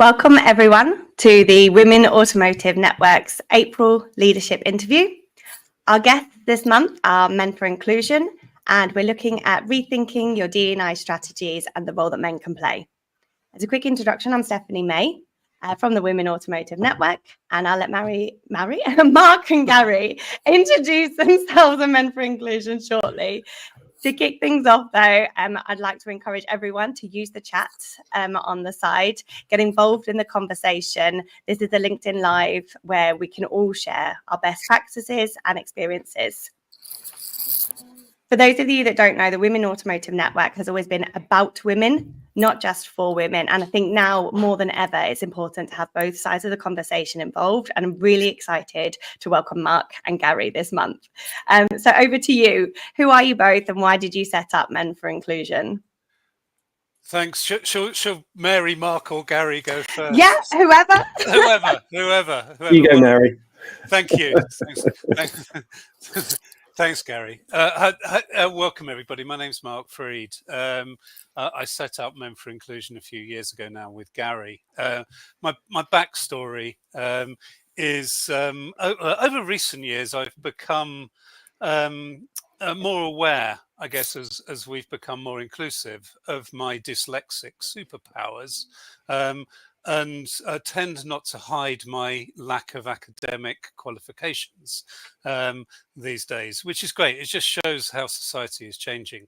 Welcome everyone to the Women Automotive Network's April Leadership Interview. Our guests this month are Men for Inclusion, and we're looking at rethinking your DEI strategies and the role that men can play. As a quick introduction, I'm Stephanie May from the Women Automotive Network, and I'll let Mark and Gary introduce themselves and Men for Inclusion shortly. To kick things off, though, I'd like to encourage everyone to use the chat on the side, get involved in the conversation. This is a LinkedIn Live where we can all share our best practices and experiences. For those of you that don't know, the Women Automotive Network has always been about women, not just for women. And I think now more than ever, it's important to have both sides of the conversation involved. And I'm really excited to welcome Mark and Gary this month. So over to you. Who are you both and why did you set up Men for Inclusion? Thanks. Shall Mary, Mark or Gary go first? Yeah, whoever. whoever. You go, Mary. Thank you. Thanks, Gary. Welcome, everybody. My name's Mark Freed. I set up Men for Inclusion a few years ago now with Gary. My backstory is over recent years, I've become more aware, I guess, as we've become more inclusive of my dyslexic superpowers. And tend not to hide my lack of academic qualifications these days, which is great. It just shows how society is changing.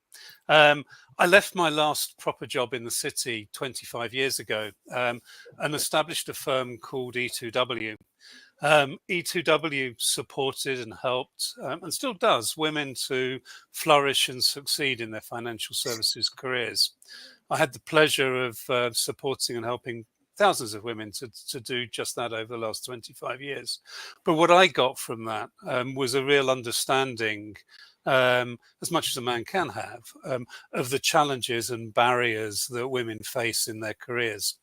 I left my last proper job in the city 25 years ago and established a firm called E2W. E2W supported and helped and still does women to flourish and succeed in their financial services careers. I had the pleasure of supporting and helping thousands of women to do just that over the last 25 years. But what I got from that was a real understanding, as much as a man can have, of the challenges and barriers that women face in their careers.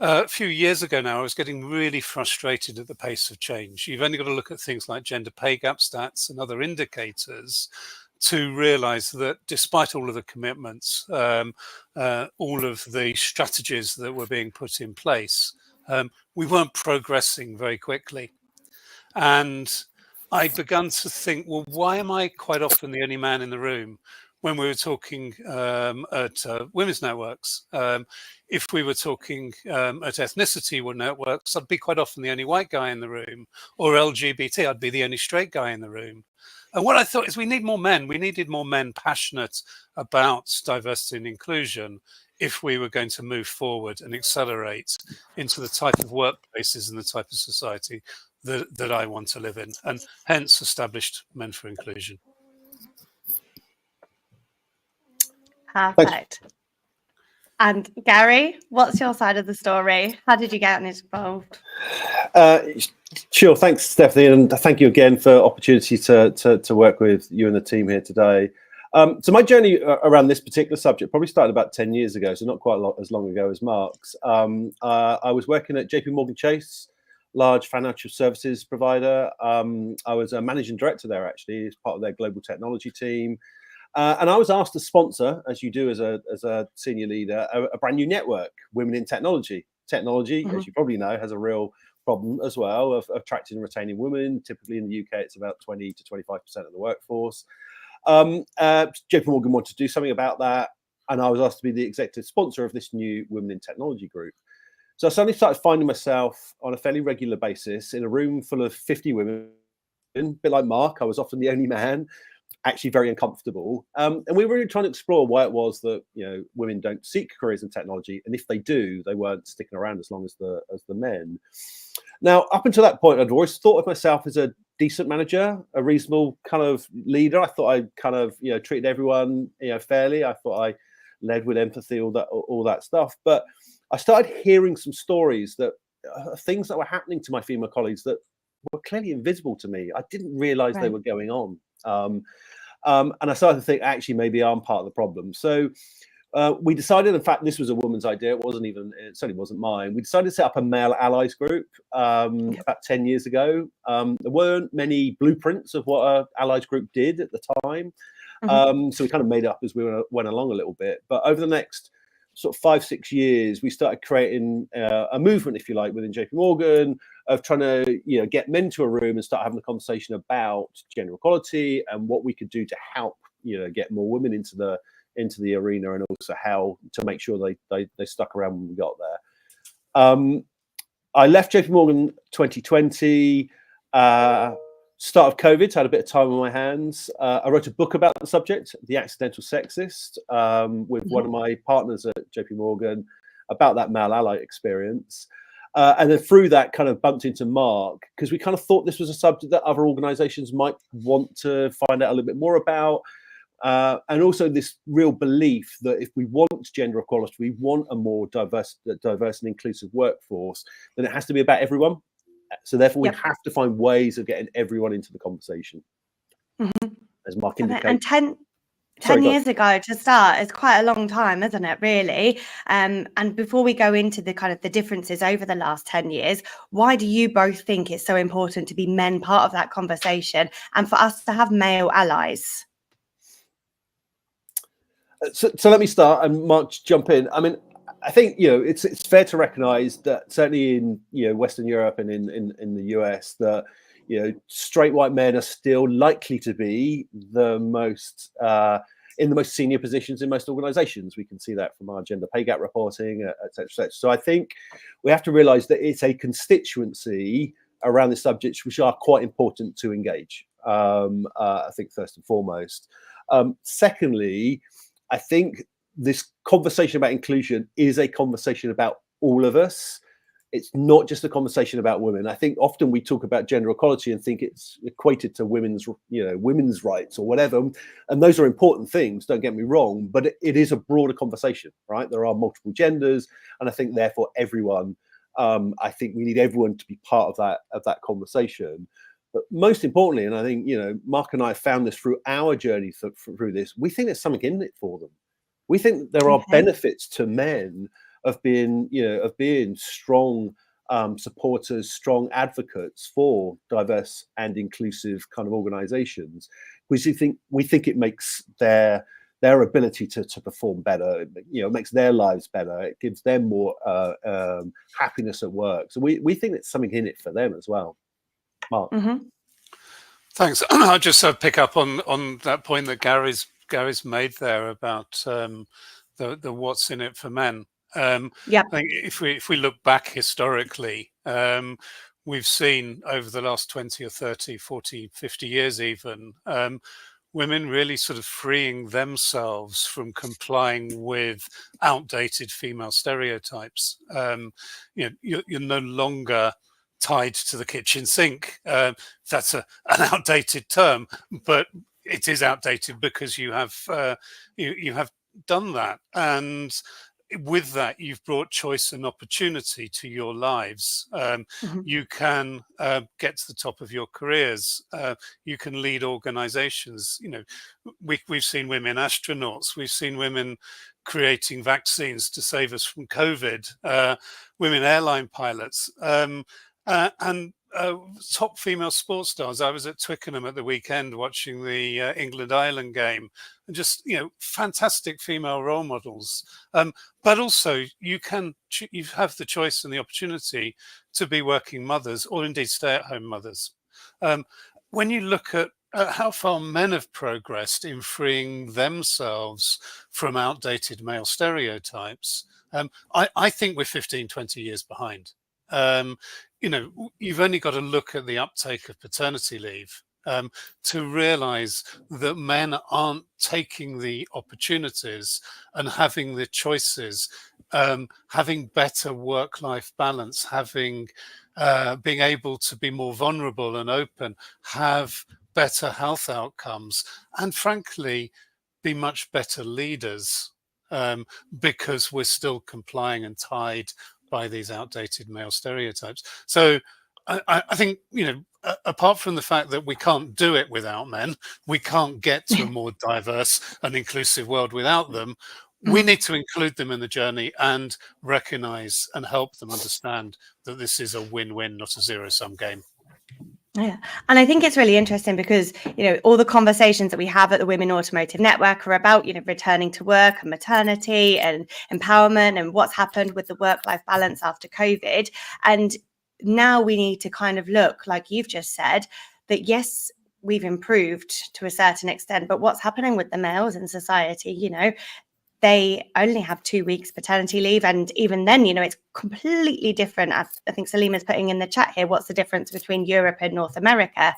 A few years ago now, I was getting really frustrated at the pace of change. You've only got to look at things like gender pay gap stats and other indicators to realize that despite all of the commitments, all of the strategies that were being put in place, we weren't progressing very quickly. And I began to think, well, why am I quite often the only man in the room when we were talking at women's networks? If we were talking at ethnicity networks, I'd be quite often the only white guy in the room, or LGBT, I'd be the only straight guy in the room. And what I thought is we need more men. We needed more men passionate about diversity and inclusion if we were going to move forward and accelerate into the type of workplaces and the type of society that I want to live in, and hence established Men for Inclusion. Perfect. And Gary, what's your side of the story? How did you get involved? Sure. Thanks, Stephanie, and thank you again for opportunity to work with you and the team here today. So my journey around this particular subject probably started about 10 years ago, so not quite as long ago as Mark's. I was working at JP Chase, large financial services provider. I was a managing director there, actually, as part of their global technology team. And I was asked to sponsor, as you do as a senior leader, a brand new network, Women in Technology. Technology, as you probably know, has a real problem as well of attracting and retaining women. Typically in the UK, it's about 20 to 25% of the workforce. JP Morgan wanted to do something about that, and I was asked to be the executive sponsor of this new Women in Technology group. So I suddenly started finding myself on a fairly regular basis in a room full of 50 women, a bit like Mark. I was often the only man, actually very uncomfortable. And we were really trying to explore why it was that, you know, women don't seek careers in technology, and if they do, they weren't sticking around as long as the men. Now, up until that point, I'd always thought of myself as a decent manager, a reasonable kind of leader. I thought I kind of, you know, treated everyone, you know, fairly. I thought I led with empathy, all that stuff. But I started hearing some stories that things that were happening to my female colleagues that were clearly invisible to me. I didn't realize they were going on. And I started to think, actually, maybe I'm part of the problem. So we decided, in fact, this was a woman's idea. It certainly wasn't mine. We decided to set up a male allies group about 10 years ago. There weren't many blueprints of what an allies group did at the time. So we kind of made it up as we went along a little bit. But over the next sort of 5-6 years, we started creating a movement, if you like, within JP Morgan of trying to, get men to a room and start having a conversation about gender equality and what we could do to help, get more women into the arena, and also how to make sure they stuck around when we got there. I left JP Morgan 2020. Start of COVID, had a bit of time on my hands. I wrote a book about the subject, The Accidental Sexist, with one of my partners at JP Morgan, about that male ally experience. And then through that kind of bumped into Mark, because we kind of thought this was a subject that other organizations might want to find out a little bit more about. And also this real belief that if we want gender equality, we want a more diverse and inclusive workforce, then it has to be about everyone. So therefore, we have to find ways of getting everyone into the conversation. As Mark indicated. And 10 years ago to start is quite a long time, isn't it, really? And before we go into the kind of the differences over the last 10 years, why do you both think it's so important to be men part of that conversation and for us to have male allies? So let me start, and Mark, jump in. I mean, I think it's fair to recognise that certainly in Western Europe and in the US that straight white men are still likely to be the most in the most senior positions in most organisations. We can see that from our gender pay gap reporting, et cetera, et cetera. So I think we have to realise that it's a constituency around this subject which are quite important to engage. I think first and foremost. Secondly, I think this conversation about inclusion is a conversation about all of us. It's not just a conversation about women. I think often we talk about gender equality and think it's equated to women's rights or whatever. And those are important things, don't get me wrong, but it is a broader conversation, right? There are multiple genders. And I think therefore everyone, I think we need everyone to be part of that conversation. But most importantly, and I think, Mark and I found this through our journey through this, we think there's something in it for them. We think there are benefits to men of being strong supporters, strong advocates for diverse and inclusive kind of organizations. We think it makes their ability to perform better. It makes their lives better. It gives them more happiness at work. So we think there's something in it for them as well. Mark. Thanks. I'll just pick up on that point that Gary's made there about the what's in it for men. I think if we look back historically, we've seen over the last 20 or 30, 40, 50 years even, women really sort of freeing themselves from complying with outdated female stereotypes. You're no longer tied to the kitchen sink. That's an outdated term, but it is outdated because you have done that, and with that you've brought choice and opportunity to your lives. You can get to the top of your careers. You can lead organizations. We've seen women astronauts. We've seen women creating vaccines to save us from COVID. Women airline pilots. And top female sports stars. I was at Twickenham at the weekend watching the England-Ireland game, and just fantastic female role models. But also you have the choice and the opportunity to be working mothers, or indeed stay-at-home mothers. When you look at how far men have progressed in freeing themselves from outdated male stereotypes, I think we're 15, 20 years behind. You've only got to look at the uptake of paternity leave to realize that men aren't taking the opportunities and having the choices, having better work-life balance, being able to be more vulnerable and open, have better health outcomes, and frankly, be much better leaders because we're still complying and tied by these outdated male stereotypes. So I think, apart from the fact that we can't do it without men, we can't get to a more diverse and inclusive world without them. We need to include them in the journey and recognize and help them understand that this is a win-win, not a zero-sum game. Yeah. And I think it's really interesting because, all the conversations that we have at the Women Automotive Network are about, returning to work and maternity and empowerment and what's happened with the work-life balance after COVID. And now we need to kind of look, like you've just said, that yes, we've improved to a certain extent, but what's happening with the males in society, they only have 2 weeks paternity leave. And even then, it's completely different. I think Salima's putting in the chat here, what's the difference between Europe and North America?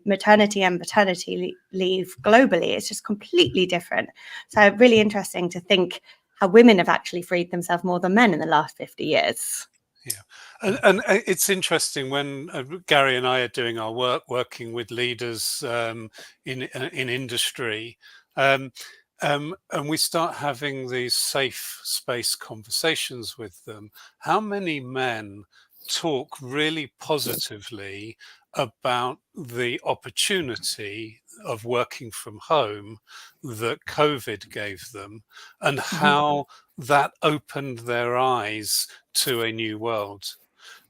Maternity and paternity leave globally, it's just completely different. So really interesting to think how women have actually freed themselves more than men in the last 50 years. Yeah, and it's interesting when Gary and I are doing our working with leaders in industry, and we start having these safe space conversations with them. How many men talk really positively about the opportunity of working from home that COVID gave them, and how that opened their eyes to a new world?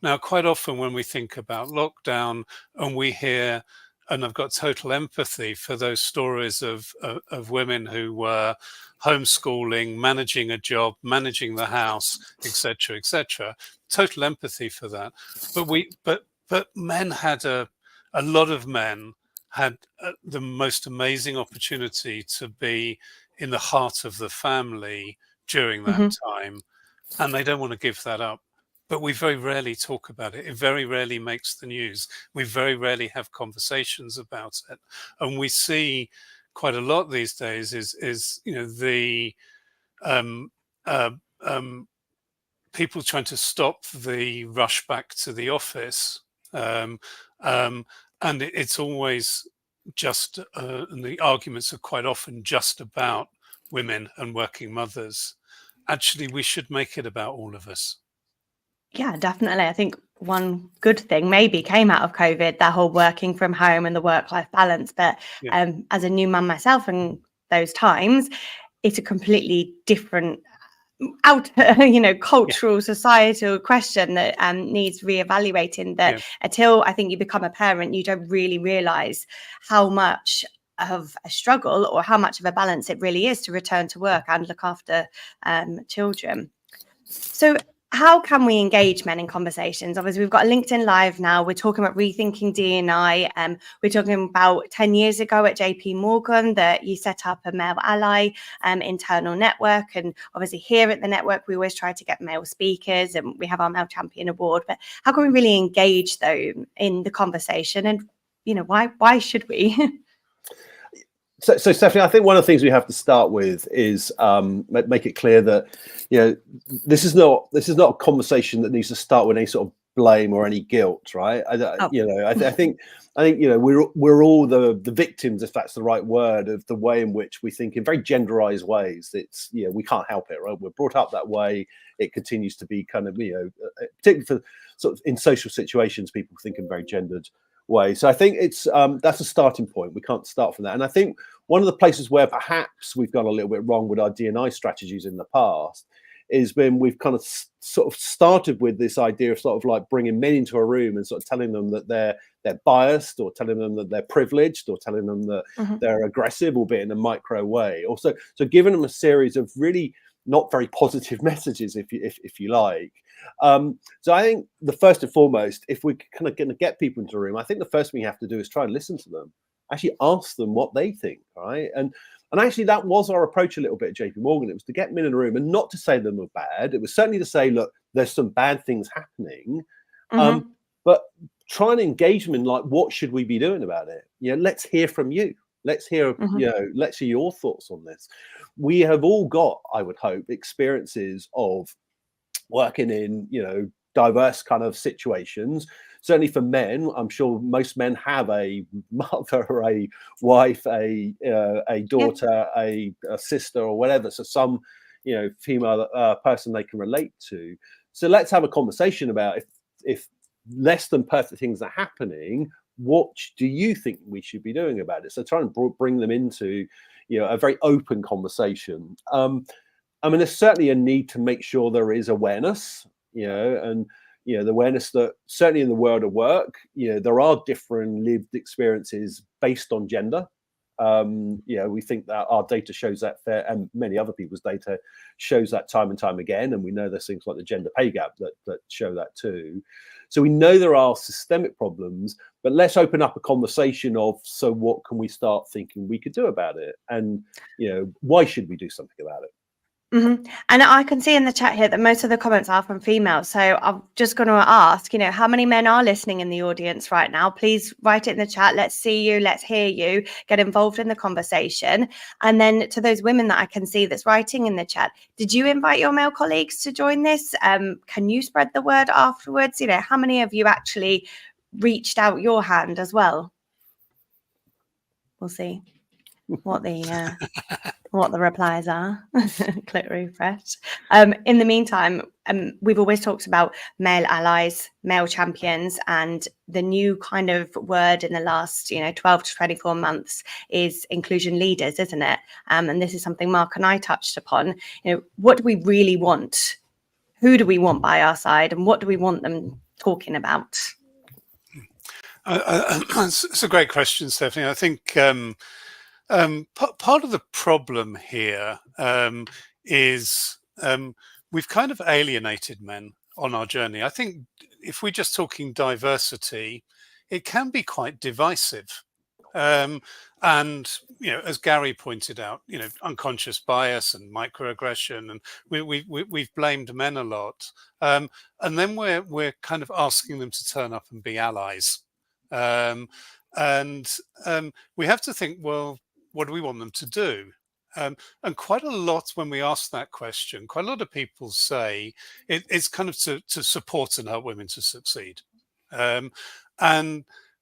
Now, quite often when we think about lockdown and we hear, and I've got total empathy for those stories of women who were homeschooling, managing a job, managing the house, etc., total empathy for that. But men had a lot of men had the most amazing opportunity to be in the heart of the family during that time, and they don't want to give that up. But we very rarely talk about it. It very rarely makes the news. We very rarely have conversations about it. And we see quite a lot these days is the um, uh, people trying to stop the rush back to the office. Um, and it's always just, and the arguments are quite often just about women and working mothers. Actually, we should make it about all of us. Yeah, definitely. I think one good thing maybe came out of COVID, that whole working from home and the work-life balance. But as a new mum myself in those times, it's a completely different cultural, societal question that needs reevaluating. That until I think you become a parent, you don't really realize how much of a struggle or how much of a balance it really is to return to work and look after children. So how can we engage men in conversations? Obviously, we've got a LinkedIn Live now. We're talking about rethinking D&I. We're talking about 10 years ago at JP Morgan that you set up a male ally internal network. And obviously here at the network, we always try to get male speakers and we have our Male Champion Award. But how can we really engage though in the conversation? And, why should we? So Stephanie, I think one of the things we have to start with is make it clear that this is not a conversation that needs to start with any sort of blame or any guilt, right? I think we're all the victims, if that's the right word, of the way in which we think in very genderized ways. It's we can't help it, right? We're brought up that way. It continues to be kind of particularly for sort of in social situations, people think in very gendered way. So I think it's that's a starting point. We can't start from that. And I think one of the places where perhaps we've gone a little bit wrong with our D&I strategies in the past is when we've kind of sort of started with this idea of sort of like bringing men into a room and sort of telling them that they're biased, or telling them that they're privileged, or telling them that they're aggressive, albeit in a micro way. Also, so giving them a series of really not very positive messages, if you like. So I think the first and foremost, if we're kind of going to get people into the room, I think the first thing we have to do is try and listen to them, actually ask them what they think, right? And actually that was our approach a little bit at JP Morgan. It was to get men in the room and not to say them were bad. It was certainly to say, look, there's some bad things happening, but try and engage them in like, what should we be doing about it? Let's hear from you. Let's hear, let's hear your thoughts on this. We have all got, I would hope, experiences of working in, diverse kind of situations. Certainly for men, I'm sure most men have a mother, a wife, a daughter, a sister, or whatever. So some, female person they can relate to. So let's have a conversation about if less than perfect things are happening, what do you think we should be doing about it? So try and bring them into, a very open conversation. I mean, there's certainly a need to make sure there is awareness, and the awareness that certainly in the world of work, there are different lived experiences based on gender. We think that our data shows that and many other people's data shows that time and time again. And we know there's things like the gender pay gap that show that too. So we know there are systemic problems, but let's open up a conversation of, so what can we start thinking we could do about it? And, why should we do something about it? And I can see in the chat here that most of the comments are from females. So I'm just going to ask, how many men are listening in the audience right now? Please write it in the chat. Let's see you. Let's hear you. Get involved in the conversation. And then to those women that I can see that's writing in the chat, did you invite your male colleagues to join this? Can you spread the word afterwards? How many of you actually reached out your hand as well? We'll see what the replies are. Click refresh. In the meantime, we've always talked about male allies, male champions, and the new kind of word in the last 12 to 24 months is inclusion leaders, isn't it? And this is something Mark and I touched upon. What do we really want? Who do we want by our side, and what do we want them talking about? It's a great question, Stephanie. I think part of the problem here is we've kind of alienated men on our journey. I think if we're just talking diversity, it can be quite divisive. And, as Gary pointed out, unconscious bias and microaggression, and we've blamed men a lot. And then we're kind of asking them to turn up and be allies. And we have to think, well, what do we want them to do? And quite a lot, when we ask that question, quite a lot of people say it's kind of to support and help women to succeed. And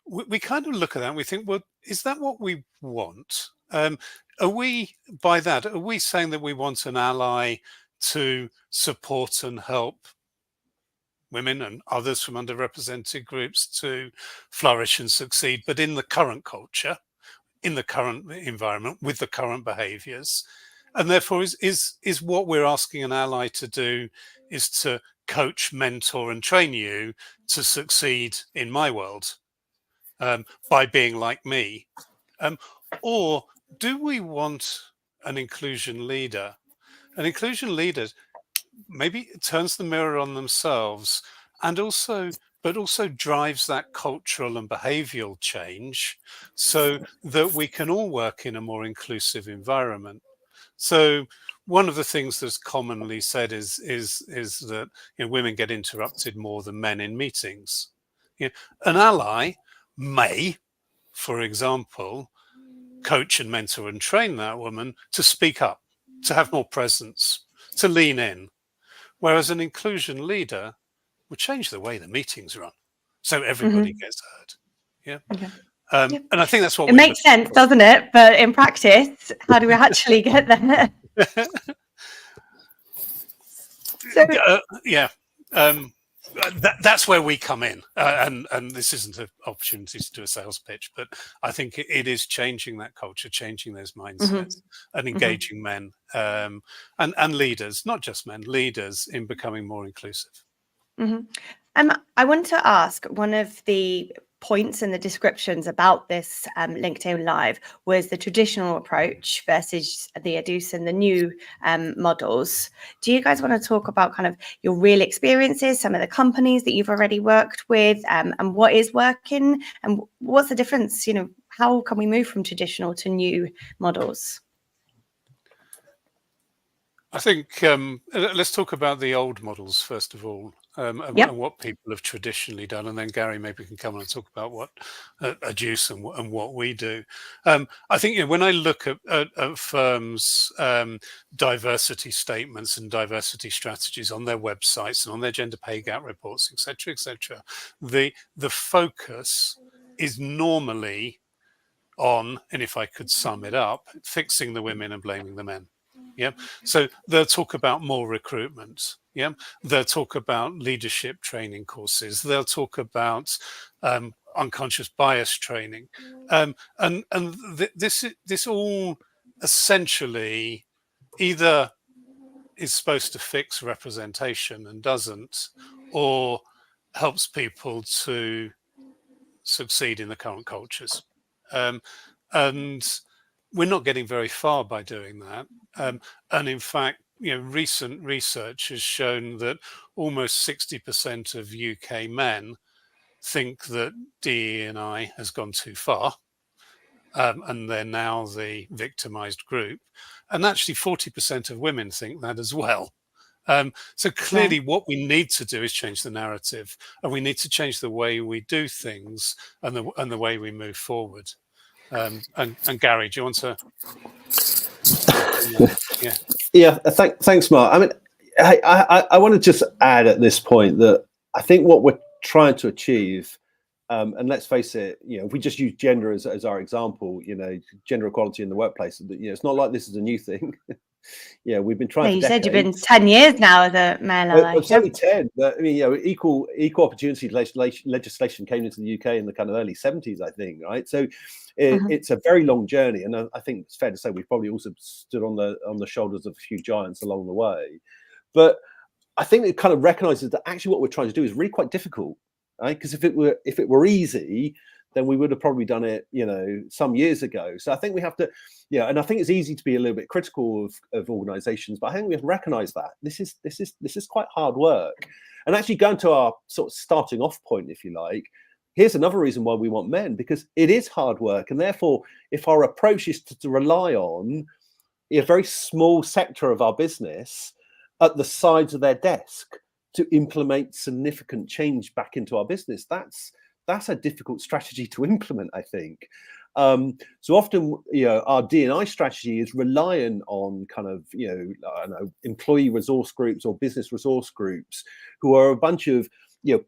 we kind of look at that and we think, well, is that what we want? Are we saying that we want an ally to support and help women and others from underrepresented groups to flourish and succeed, but in the current culture, in the current environment, with the current behaviors? And therefore is what we're asking an ally to do is to coach, mentor and train you to succeed in my world by being like me? Or do we want an inclusion leader? An inclusion leader maybe turns the mirror on themselves and also drives that cultural and behavioral change so that we can all work in a more inclusive environment. So one of the things that's commonly said is that women get interrupted more than men in meetings. An ally may, for example, coach and mentor and train that woman to speak up, to have more presence, to lean in. Whereas an inclusion leader would change the way the meetings run, so everybody gets heard. Yeah. Okay. And I think that's what it makes sense, doesn't it? But in practice, how do we actually get there? That's where we come in, and this isn't an opportunity to do a sales pitch, but I think it is changing that culture, changing those mindsets, and engaging men and leaders, not just men, leaders in becoming more inclusive. I want to ask, one of the points in the descriptions about this LinkedIn Live was the traditional approach versus the EDUs and the new models. Do you guys want to talk about kind of your real experiences, some of the companies that you've already worked with, and what is working, and what's the difference? How can we move from traditional to new models? I think let's talk about the old models first of all, and what people have traditionally done, and then Gary maybe can come on and talk about what EDUs and what we do. I think when I look at firms' diversity statements and diversity strategies on their websites and on their gender pay gap reports, etc., the focus is normally on, and if I could sum it up, fixing the women and blaming the men. Yeah. So they'll talk about more recruitment. Yeah. They'll talk about leadership training courses. They'll talk about unconscious bias training. This all essentially either is supposed to fix representation and doesn't, or helps people to succeed in the current cultures. And we're not getting very far by doing that. And in fact, recent research has shown that almost 60% of UK men think that DE&I has gone too far. And they're now the victimized group. And actually 40% of women think that as well. So clearly what we need to do is change the narrative, and we need to change the way we do things and the way we move forward. And Gary, do you want to? Yeah. Thanks, Mark. I mean, I want to just add at this point that I think what we're trying to achieve, and let's face it, if we just use gender as our example, gender equality in the workplace, it's not like this is a new thing. We've been trying. You said you've been 10 years now as a male ally. It's only 10. But, I mean, equal opportunity legislation came into the UK in the kind of early 70s, I think. Right, so it's a very long journey, and I think it's fair to say we've probably also stood on the shoulders of a few giants along the way. But I think it kind of recognises that actually what we're trying to do is really quite difficult, right? Because if it were easy, then we would have probably done it, some years ago. So I think we have to, and I think it's easy to be a little bit critical of organisations, but I think we have to recognise that this is quite hard work. And actually going to our sort of starting off point, if you like, here's another reason why we want men, because it is hard work, and therefore, if our approach is to rely on a very small sector of our business at the sides of their desk to implement significant change back into our business, that's a difficult strategy to implement, I think. So often, our D&I strategy is reliant on kind of, I don't know, employee resource groups or business resource groups who are a bunch of,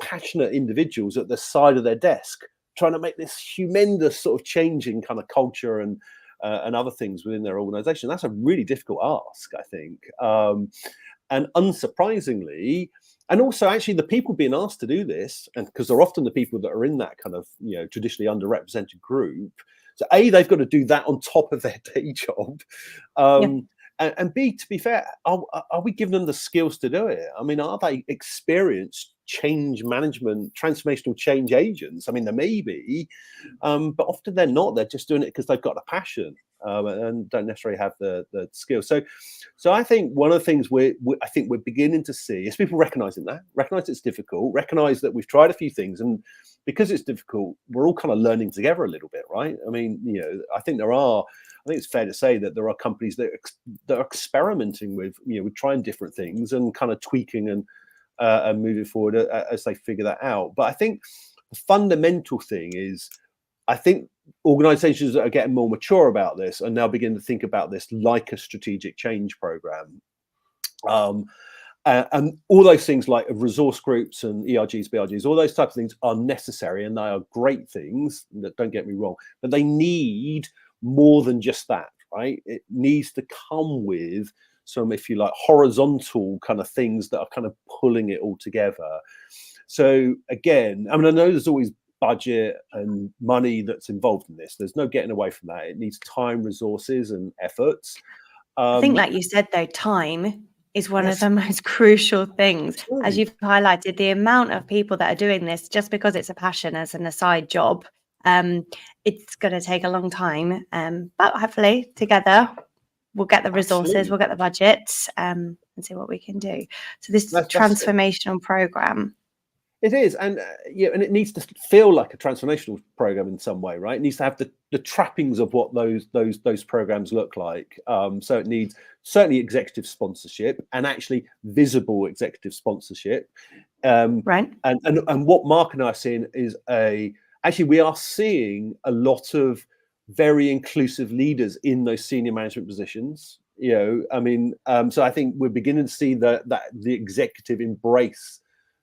passionate individuals at the side of their desk trying to make this humongous sort of change in kind of culture and other things within their organization. That's a really difficult ask, I think. And unsurprisingly, and also actually the people being asked to do this, and because they're often the people that are in that kind of, traditionally underrepresented group. So A, they've got to do that on top of their day job. And B, to be fair, are we giving them the skills to do it? I mean, are they experienced change management, transformational change agents? I mean, they may be, but often they're not. They're just doing it because they've got a passion and don't necessarily have the skills. So I think one of the things we're beginning to see is people recognize it's difficult, recognize that we've tried a few things, and because it's difficult, we're all kind of learning together a little bit, right? I mean, I think it's fair to say that there are companies that are experimenting with, with trying different things and kind of tweaking and moving forward as they figure that out. But I think the fundamental thing is, I think organizations that are getting more mature about this are now beginning to think about this like a strategic change program. And all those things like resource groups and ERGs, BRGs, all those types of things are necessary, and they are great things, don't get me wrong, but they need more than just that, right? It needs to come with some, if you like, horizontal kind of things that are kind of pulling it all together. So again, I mean, I know there's always budget and money that's involved in this. There's no getting away from that. It needs time, resources, and efforts. I think, like you said, though, time is one of the most crucial things. As you've highlighted, the amount of people that are doing this just because it's a passion as an aside job, it's going to take a long time. But hopefully together we'll get the resources, we'll get the budgets, and see what we can do. So this transformational program. It is, and and it needs to feel like a transformational program in some way, right? It needs to have the trappings of what those programs look like. So it needs certainly executive sponsorship, and actually visible executive sponsorship. Right. And what Mark and I are seeing is we are seeing a lot of very inclusive leaders in those senior management positions. So I think we're beginning to see that the executive embrace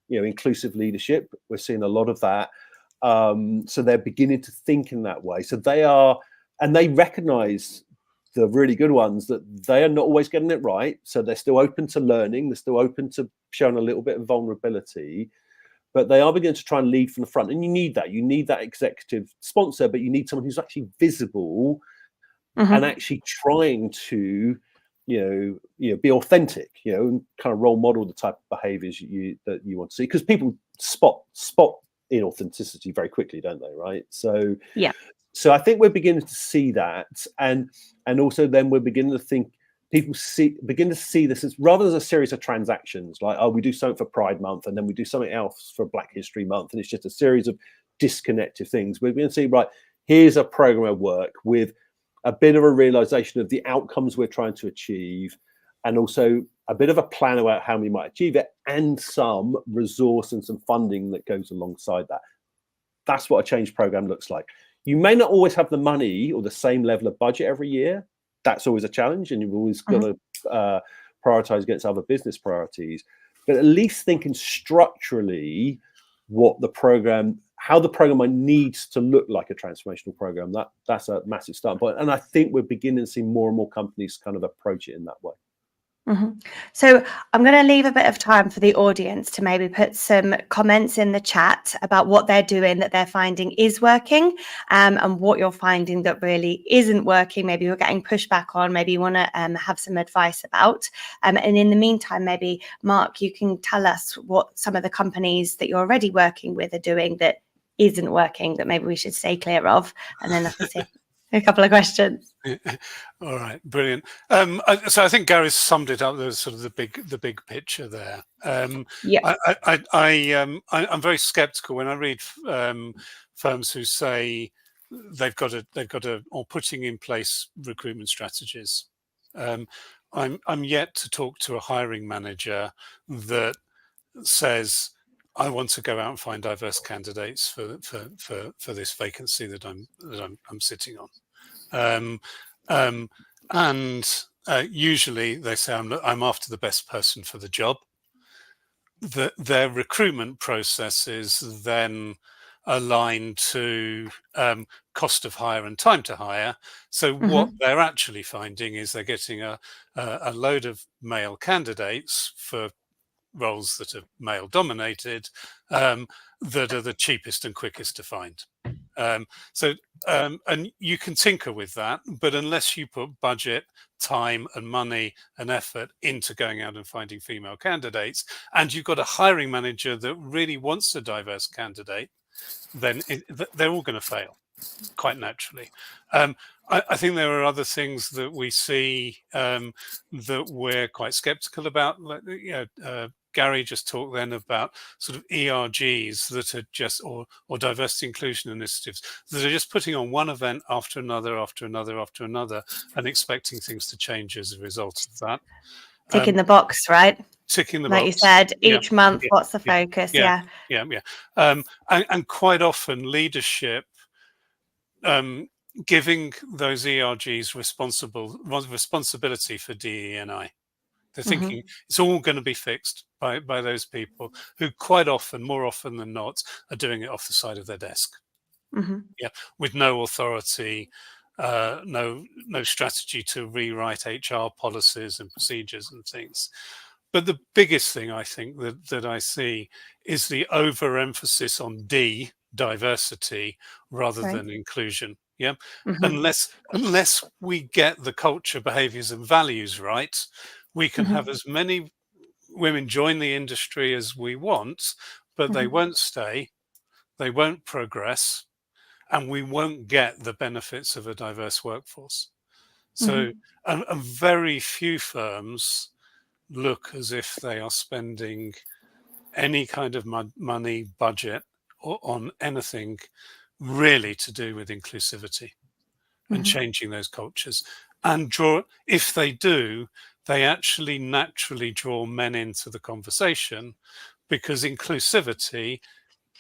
inclusive leadership. We're seeing a lot of that. So they're beginning to think in that way. So they recognize, the really good ones, that they are not always getting it right. So they're still open to learning. They're still open to showing a little bit of vulnerability, but they are beginning to try and lead from the front. And you need that. You need that executive sponsor, but you need someone who's actually visible and actually trying to be authentic, and kind of role model the type of behaviors that you want to see, because people spot inauthenticity very quickly, don't they? Right. So yeah. So I think we're beginning to see that, and also then we're beginning to think begin to see this as rather than a series of transactions, like, oh, we do something for Pride Month and then we do something else for Black History Month, and it's just a series of disconnected things. We're going to see, right, here's a program of work with a bit of a realization of the outcomes we're trying to achieve, and also a bit of a plan about how we might achieve it, and some resource and some funding that goes alongside that. That's what a change program looks like. You may not always have the money or the same level of budget every year. That's always a challenge, and you've always got to prioritize against other business priorities. But at least thinking structurally how the program needs to look like a transformational program, that's a massive starting point. And I think we're beginning to see more and more companies kind of approach it in that way. So I'm going to leave a bit of time for the audience to maybe put some comments in the chat about what they're doing that they're finding is working, and what you're finding that really isn't working. Maybe you're getting pushback on, maybe you want to have some advice about. And in the meantime, maybe Mark, you can tell us what some of the companies that you're already working with are doing that isn't working, that maybe we should stay clear of. And then obviously a couple of questions. All right, brilliant. So I think Gary's summed it up. There's sort of the big picture there. I'm very sceptical when I read firms who say they've got or putting in place recruitment strategies. I'm yet to talk to a hiring manager that says, I want to go out and find diverse candidates for this vacancy that I'm sitting on. Usually they say I'm after the best person for the job. Their recruitment process is then aligned to cost of hire and time to hire. So what they're actually finding is they're getting a load of male candidates for roles that are male dominated, that are the cheapest and quickest to find. And you can tinker with that, but unless you put budget, time and money and effort into going out and finding female candidates, and you've got a hiring manager that really wants a diverse candidate, then they're all going to fail quite naturally. I think there are other things that we see that we're quite skeptical about. Gary just talked then about sort of ERGs that are just, or diversity inclusion initiatives that are just putting on one event after another, after another, after another, and expecting things to change as a result of that. Ticking the box, right? Ticking the box. Like you said, each month, what's the focus? Yeah. And quite often leadership giving those ERGs responsibility for DE&I. They're thinking it's all going to be fixed by those people who quite often, more often than not, are doing it off the side of their desk. With no authority, no strategy to rewrite HR policies and procedures and things. But the biggest thing I think that I see is the overemphasis on diversity rather than inclusion. Unless we get the culture, behaviors and values right, we can have as many women join the industry as we want, but they won't stay, they won't progress, and we won't get the benefits of a diverse workforce. So and very few firms look as if they are spending any kind of money, budget, or on anything really to do with inclusivity and changing those cultures. And if they do, they actually naturally draw men into the conversation, because inclusivity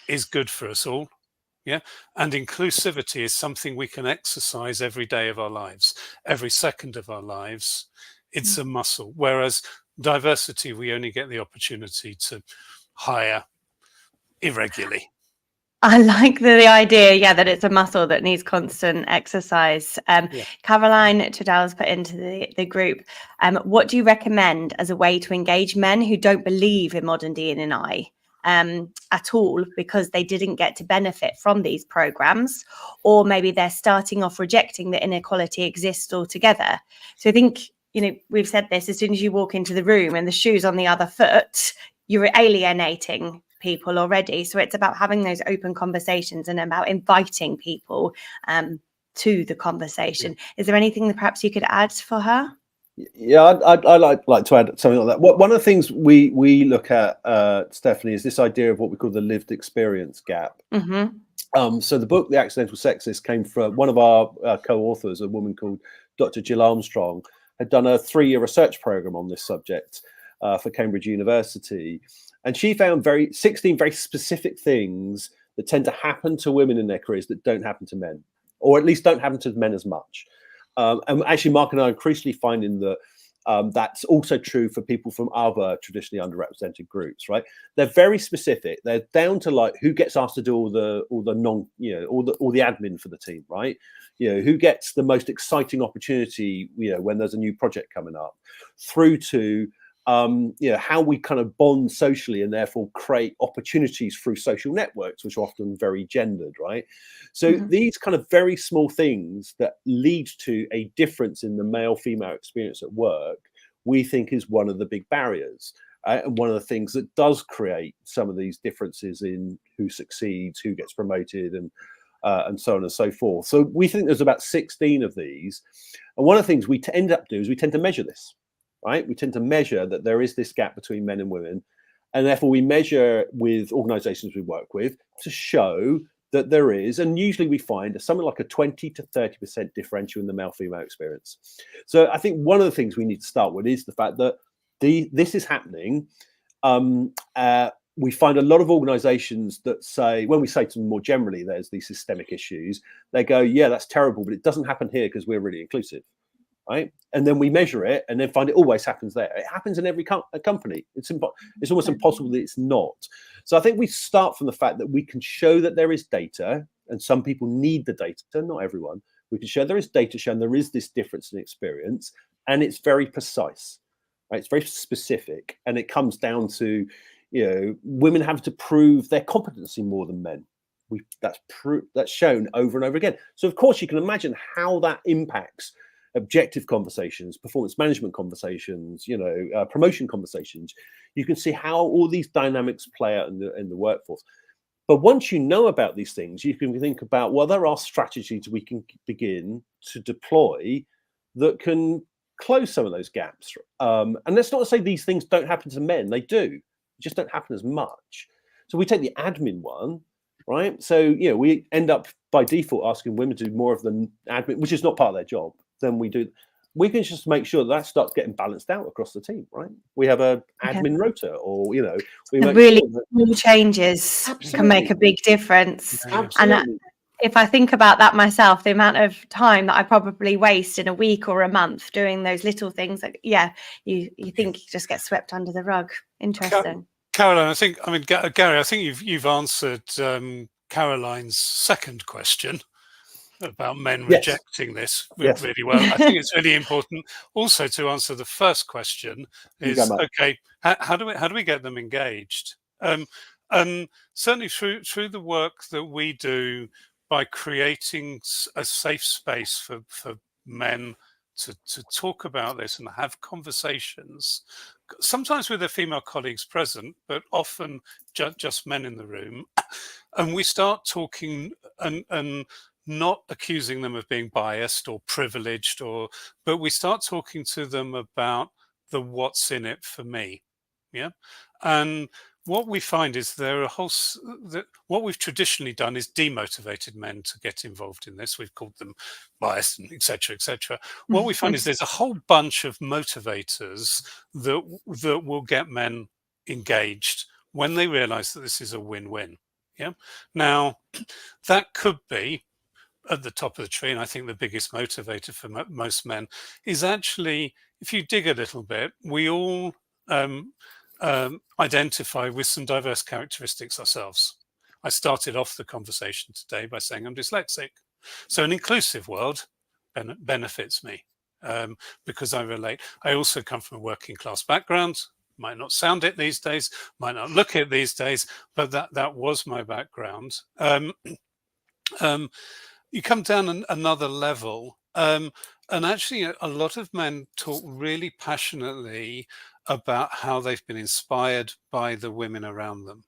is good for us all. And inclusivity is something we can exercise every day of our lives, every second of our lives. It's a muscle. Whereas diversity, we only get the opportunity to hire irregularly. I like the idea, that it's a muscle that needs constant exercise. Caroline Trudell's put into the group, what do you recommend as a way to engage men who don't believe in modern DE&I at all, because they didn't get to benefit from these programs, or maybe they're starting off rejecting that inequality exists altogether? So I think, you know, we've said this, as soon as you walk into the room and the shoe's on the other foot, you're alienating people already. So it's about having those open conversations and about inviting people to the conversation. Is there anything that perhaps you could add for her? Yeah, I'd like to add something on that. One of the things we look at, Stephanie, is this idea of what we call the lived experience gap. So the book, The Accidental Sexist, came from one of our co-authors, a woman called Dr. Jill Armstrong, had done a 3-year research program on this subject for Cambridge University. And she found 16 very specific things that tend to happen to women in their careers that don't happen to men, or at least don't happen to men as much. And actually, Mark and I are increasingly finding that that's also true for people from other traditionally underrepresented groups, right? They're very specific. They're down to like who gets asked to do all the non, you know, all the admin for the team, right? You know, who gets the most exciting opportunity, you know, when there's a new project coming up, through to you know, how we kind of bond socially and therefore create opportunities through social networks, which are often very gendered, right? So these kind of very small things that lead to a difference in the male-female experience at work, we think is one of the big barriers. And one of the things that does create some of these differences in who succeeds, who gets promoted, and so on and so forth. So we think there's about 16 of these. And one of the things we end up doing is we tend to measure this. Right? We tend to measure that there is this gap between men and women, and therefore we measure with organizations we work with to show that there is, and usually we find something like a 20 to 30% differential in the male-female experience. So I think one of the things we need to start with is the fact that this is happening. We find a lot of organizations that say, when we say to them more generally, there's these systemic issues, they go, yeah, that's terrible, but it doesn't happen here because we're really inclusive. Right, and then we measure it, and then find it always happens there. It happens in every company. It's almost impossible that it's not. So I think we start from the fact that we can show that there is data, and some people need the data. Not everyone. We can show there is data showing there is this difference in experience, and it's very precise. Right, it's very specific, and it comes down to, you know, women have to prove their competency more than men. That's shown over and over again. So of course you can imagine how that impacts objective conversations, performance management conversations, you know, promotion conversations. You can see how all these dynamics play out in the workforce. But once you know about these things, you can think about, well, there are strategies we can begin to deploy that can close some of those gaps. And that's not to say these things don't happen to men. They do. They just don't happen as much. So we take the admin one, right? So, you know, we end up by default asking women to do more of the admin, which is not part of their job. Then we can just make sure that starts getting balanced out across the team, right? We have a admin rota, or, you know, we make really sure that small changes can make a big difference. absolutely. And if I think about that myself, the amount of time that I probably waste in a week or a month doing those little things, like, yeah, you think you just get swept under the rug. Interesting. Caroline, Gary, I think you've answered Caroline's second question about men rejecting this really well. I think it's really important also to answer the first question is, okay, how do we get them engaged? And certainly through the work that we do by creating a safe space for men to talk about this and have conversations, sometimes with their female colleagues present, but often just men in the room. And we start talking and not accusing them of being biased or privileged, but we start talking to them about the what's in it for me. Yeah. And what we find is what we've traditionally done is demotivated men to get involved in this. We've called them biased and et cetera, et cetera. What we find is there's a whole bunch of motivators that will get men engaged when they realize that this is a win-win. Yeah. Now, that could be at the top of the tree, and I think the biggest motivator for most men is actually, if you dig a little bit, we all identify with some diverse characteristics ourselves. I started off the conversation today by saying I'm dyslexic. So an inclusive world benefits me because I relate. I also come from a working class background. Might not sound it these days, might not look it these days, but that was my background. You come down another level, And actually, a lot of men talk really passionately about how they've been inspired by the women around them,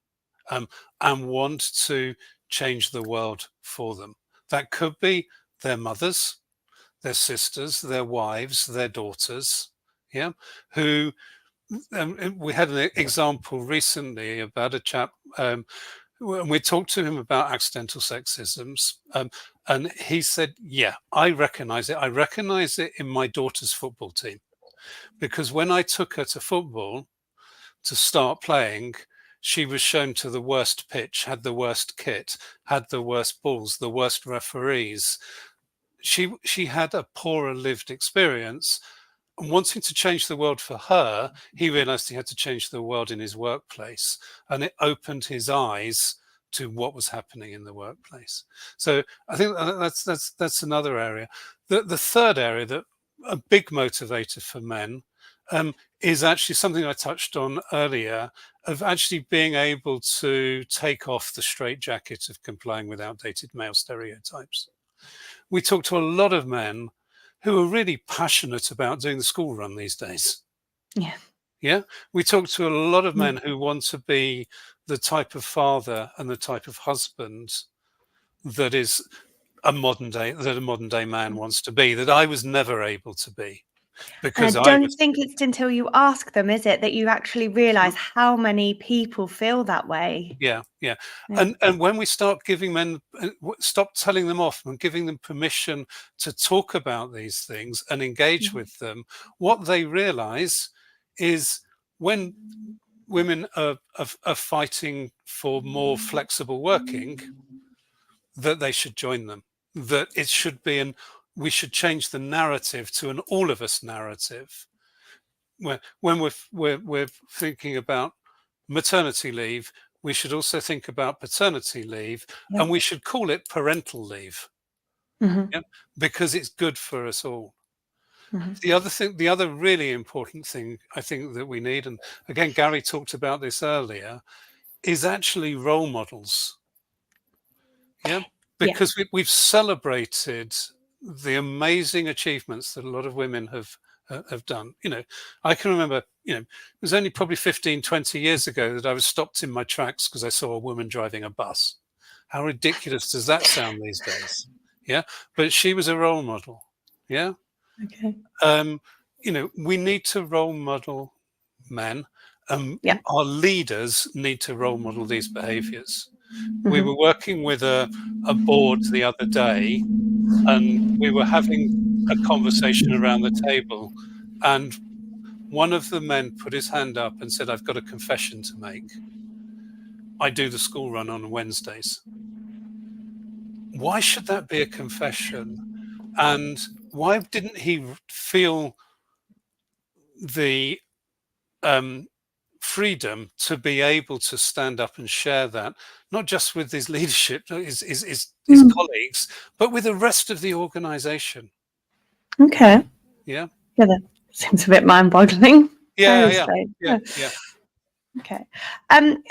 and want to change the world for them. That could be their mothers, their sisters, their wives, their daughters, yeah, who we had an example recently about a chap, and we talked to him about accidental sexisms, and he said, yeah, I recognize it. I recognize it in my daughter's football team, because when I took her to football to start playing, she was shown to the worst pitch, had the worst kit, had the worst balls, the worst referees. She had a poorer lived experience. And wanting to change the world for her, he realized he had to change the world in his workplace, and it opened his eyes to what was happening in the workplace. So I think that's another area. The third area, that a big motivator for men, is actually something I touched on earlier, of actually being able to take off the straitjacket of complying with outdated male stereotypes. We talk to a lot of men who are really passionate about doing the school run these days. Yeah. Yeah. We talk to a lot of men who want to be the type of father and the type of husband that is a modern day man wants to be, that I was never able to be. Because And I don't think it's until you ask them, is it, that you actually realize how many people feel that way. Yeah. Yeah. And when we start giving men, stop telling them off and giving them permission to talk about these things and engage with them, what they realize is, when women are fighting for more flexible working, that they should join them, that it should be, and we should change the narrative to an all of us narrative. When we're thinking about maternity leave, we should also think about paternity leave, and we should call it parental leave, yeah, because it's good for us all. The other really important thing I think that we need, and again, Gary talked about this earlier, is actually role models. Yeah, because we've celebrated the amazing achievements that a lot of women have done. I can remember, it was only probably 15, 20 years ago that I was stopped in my tracks because I saw a woman driving a bus. How ridiculous does that sound these days? Yeah, but she was a role model. Yeah. Okay. We need to role model men. Our leaders need to role model these behaviors. We were working with a board the other day, and we were having a conversation around the table, and one of the men put his hand up and said, I've got a confession to make. I do the school run on Wednesdays. Why should that be a confession? And why didn't he feel the freedom to be able to stand up and share that, not just with his leadership, his colleagues, but with the rest of the organization? Okay. Yeah. Yeah, that seems a bit mind-boggling. Yeah. Okay.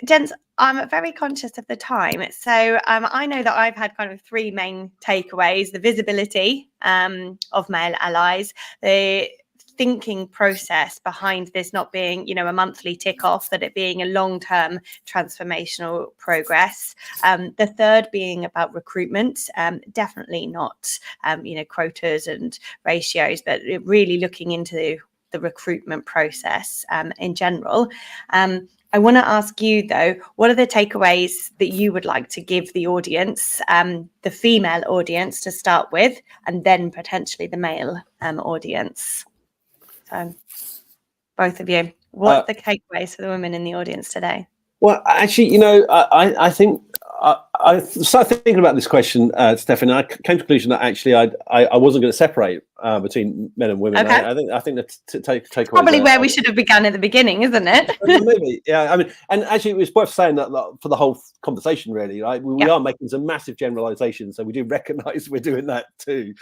Gents, I'm very conscious of the time. So I know that I've had kind of three main takeaways: the visibility of male allies, the thinking process behind this not being, a monthly tick off, that it being a long-term transformational progress. The third being about recruitment, definitely not, quotas and ratios, but really looking into the recruitment process in general. I want to ask you, though, what are the takeaways that you would like to give the audience, the female audience to start with, and then potentially the male audience? So, both of you, what are the takeaways for the women in the audience today? Well, actually, I think I started thinking about this question, Stephanie. I came to the conclusion that actually I wasn't going to separate between men and women. Okay. I think the takeaway probably where we should have begun at the beginning, isn't it? Maybe, yeah. I mean, and actually, it was worth saying that for the whole conversation, really, right? We are making some massive generalizations, so we do recognise we're doing that too,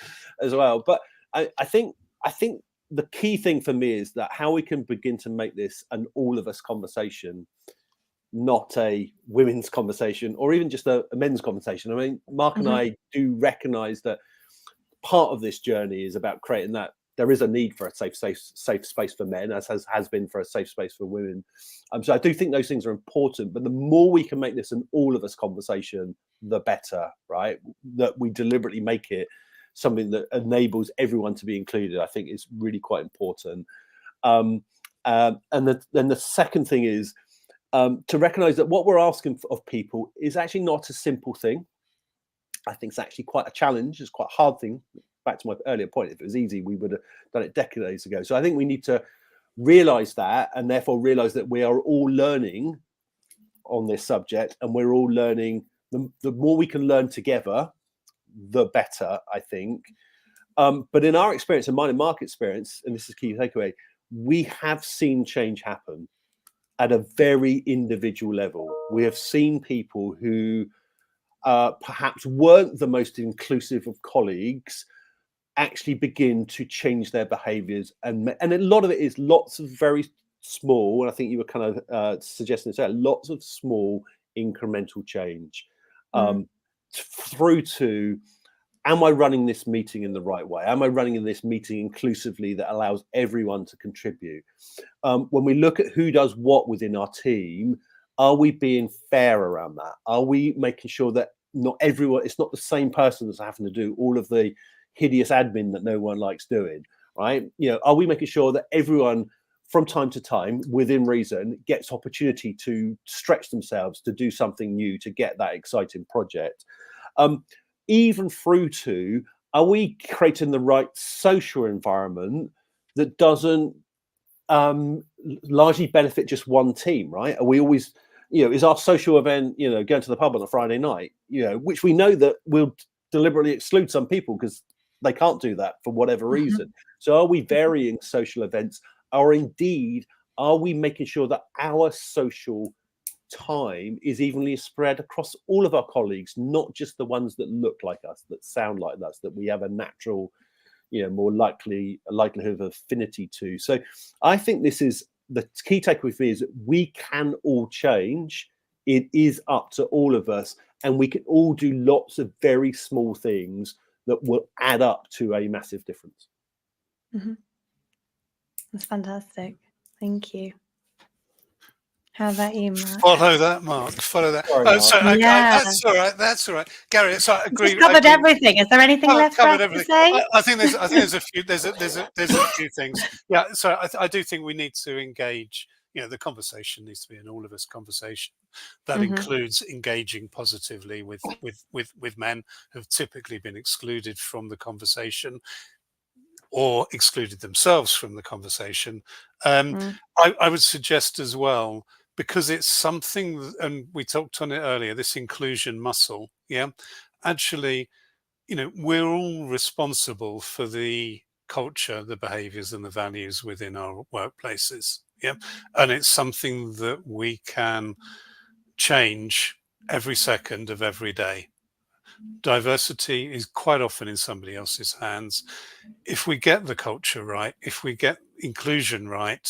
as well. But I think the key thing for me is that how we can begin to make this an all of us conversation, not a women's conversation or even just a men's conversation. I mean, Mark and I do recognise that part of this journey is about creating that. There is a need for a safe space for men, as has been for a safe space for women. So I do think those things are important, but the more we can make this an all of us conversation, the better, right? That we deliberately make it something that enables everyone to be included, I think is really quite important. And then the second thing is to recognize that what we're asking of people is actually not a simple thing. I think it's actually quite a challenge. It's quite a hard thing. Back to my earlier point, if it was easy, we would have done it decades ago. So I think we need to realize that, and therefore realize that we are all learning on this subject, and we're all learning. The more we can learn together, the better, I think. But in our experience, and mine and Mark's experience, and this is key takeaway, we have seen change happen at a very individual level. We have seen people who perhaps weren't the most inclusive of colleagues actually begin to change their behaviors, and a lot of it is lots of very small, and I think you were kind of suggesting this, lots of small incremental change through to, am I running this meeting in the right way? Am I running this meeting inclusively that allows everyone to contribute? When we look at who does what within our team, are we being fair around that? Are we making sure that not everyone, it's not the same person that's having to do all of the hideous admin that no one likes doing, right? Are we making sure that everyone from time to time, within reason, gets opportunity to stretch themselves, to do something new, to get that exciting project? Even through to, are we creating the right social environment that doesn't largely benefit just one team, right? Are we always, is our social event, going to the pub on a Friday night, which we know that will deliberately exclude some people because they can't do that for whatever reason. So are we varying social events, or indeed, are we making sure that our social time is evenly spread across all of our colleagues, not just the ones that look like us, that sound like us, that we have a natural, more likelihood of affinity to? So I think this is the key takeaway for me, is that we can all change. It is up to all of us, and we can all do lots of very small things that will add up to a massive difference. That's fantastic. Thank you. How about you, Mark? Follow that, Mark. Follow that. Sorry, Oh, sorry. Yeah. That's all right. That's all right. Gary, so I agree. Just covered everything. Is there anything left for us to say? I think there's a few. There's a few things. Yeah. So I do think we need to engage. The conversation needs to be an all of us conversation that includes engaging positively with men who've typically been excluded from the conversation, or excluded themselves from the conversation. I would suggest as well, because it's something, and we talked on it earlier, this inclusion muscle. Yeah, actually, we're all responsible for the culture, the behaviors, and the values within our workplaces. Yeah, and it's something that we can change every second of every day. Diversity is quite often in somebody else's hands. If we get the culture right, if we get inclusion right,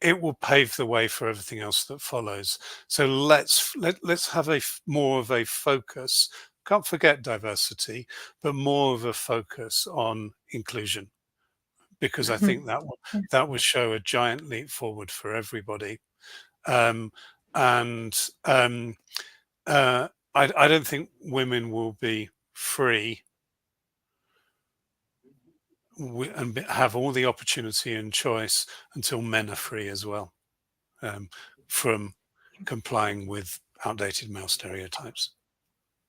it will pave the way for everything else that follows. So let's have more of a focus. Can't forget diversity, but more of a focus on inclusion, because I think that will show a giant leap forward for everybody. I don't think women will be free and have all the opportunity and choice until men are free as well, from complying with outdated male stereotypes.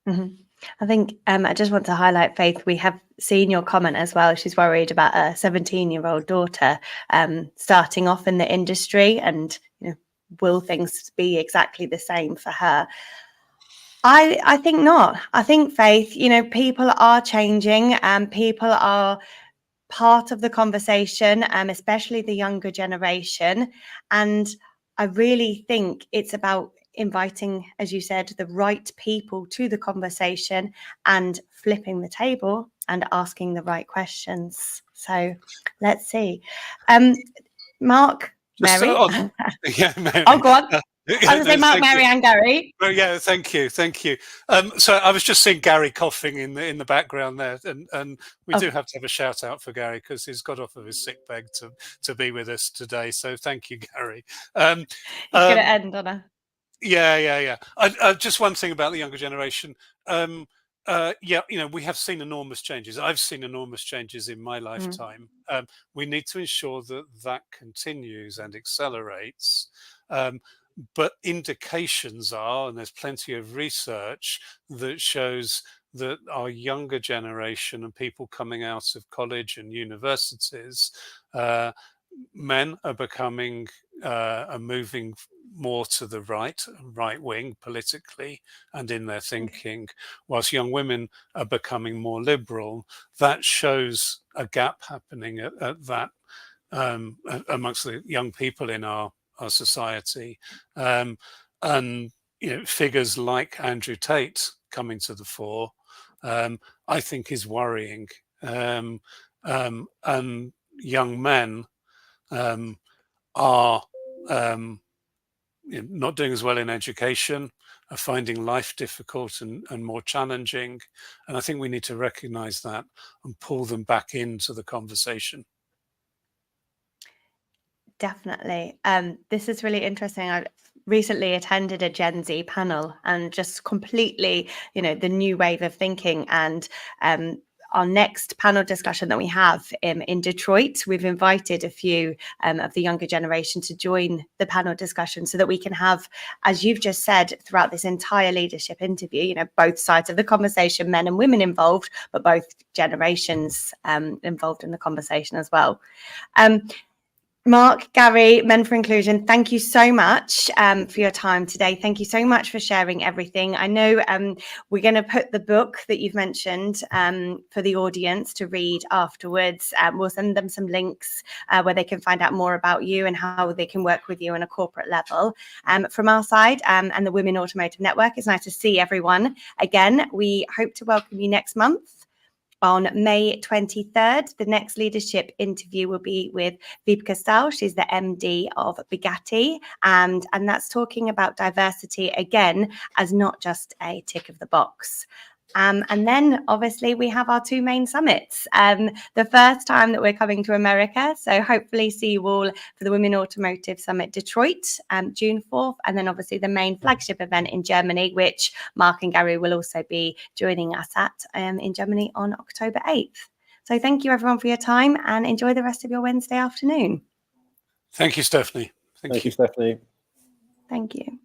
I think I just want to highlight, Faith, we have seen your comment as well. She's worried about a 17-year-old daughter starting off in the industry, and will things be exactly the same for her? I think not. I think, Faith, people are changing, and people are part of the conversation, especially the younger generation. And I really think it's about inviting, as you said, the right people to the conversation and flipping the table and asking the right questions. So let's see. Mark, Mary. Yeah, Mary. Oh, go on. I was going to say Mark, Mary and Gary. Oh, yeah, thank you. So I was just seeing Gary coughing in the background there, and we do have to have a shout out for Gary because he's got off of his sick bag to be with us today. So thank you, Gary. It's going to end on a... Yeah. Just one thing about the younger generation. We have seen enormous changes. I've seen enormous changes in my lifetime. We need to ensure that continues and accelerates. But indications are, and there's plenty of research that shows that our younger generation and people coming out of college and universities, men are moving more to the right wing politically and in their thinking, whilst young women are becoming more liberal. That shows a gap happening at that amongst the young people in our society, and figures like Andrew Tate coming to the fore, I think is worrying, and young men are not doing as well in education, are finding life difficult and more challenging, and I think we need to recognise that and pull them back into the conversation. Definitely. This is really interesting. I recently attended a Gen Z panel and just completely, the new wave of thinking. And our next panel discussion that we have in Detroit, we've invited a few of the younger generation to join the panel discussion so that we can have, as you've just said, throughout this entire leadership interview, both sides of the conversation, men and women involved, but both generations involved in the conversation as well. Mark, Gary, Men for Inclusion, thank you so much for your time today. Thank you so much for sharing everything. I know we're going to put the book that you've mentioned for the audience to read afterwards. We'll send them some links where they can find out more about you and how they can work with you on a corporate level. From our side and the Women Automotive Network, it's nice to see everyone again. We hope to welcome you next month. On May 23rd, the next leadership interview will be with Vipka Stahl. She's the MD of Bugatti, and that's talking about diversity again as not just a tick of the box. And then obviously we have our two main summits. The first time that we're coming to America, so hopefully see you all for the Women Automotive Summit Detroit, June 4th, and then obviously the main flagship event in Germany, which Mark and Gary will also be joining us at in Germany on October 8th. So thank you everyone for your time and enjoy the rest of your Wednesday afternoon. Thank you, Stephanie. Thank you, Stephanie. Thank you.